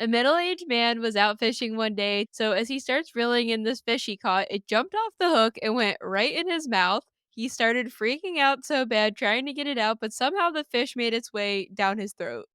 A middle-aged man was out fishing one day, so as he starts reeling in this fish he caught, it jumped off the hook and went right in his mouth. He started freaking out so bad trying to get it out, but somehow the fish made its way down his throat.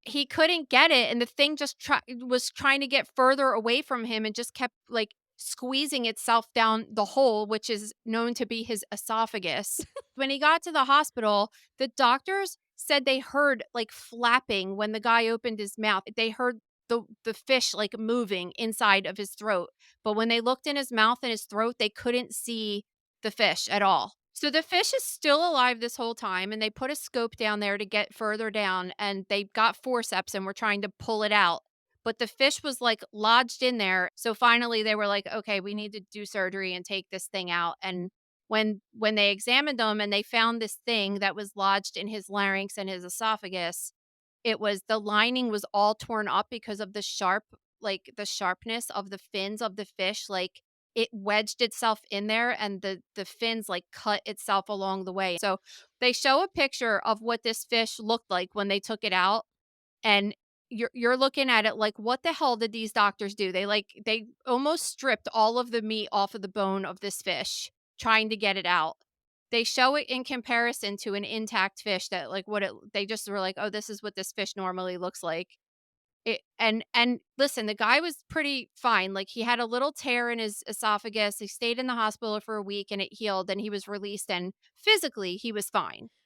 He couldn't get it, and the thing just was trying to get further away from him and just kept, like, squeezing itself down the hole, which is known to be his esophagus. When he got to the hospital, the doctors said they heard, like, flapping when the guy opened his mouth. They heard the fish, like, moving inside of his throat, but when they looked in his mouth and his throat, they couldn't see the fish at all. So the fish is still alive this whole time, and they put a scope down there to get further down, and they got forceps and were trying to pull it out. But the fish was like lodged in there. So finally they were like, okay, we need to do surgery and take this thing out. And when they examined him and they found this thing that was lodged in his larynx and his esophagus, it was the lining was all torn up because of the the sharpness of the fins of the fish, like, it wedged itself in there and the fins, like, cut itself along the way. So, they show a picture of what this fish looked like when they took it out, and you're looking at it like, "What the hell did these doctors do?" They almost stripped all of the meat off of the bone of this fish trying to get it out. They show it in comparison to an intact fish that, like, what it they just were like, "Oh, this is what this fish normally looks like." And listen, the guy was pretty fine, like, he had a little tear in his esophagus, he stayed in the hospital for a week and it healed, and he was released, and physically, he was fine.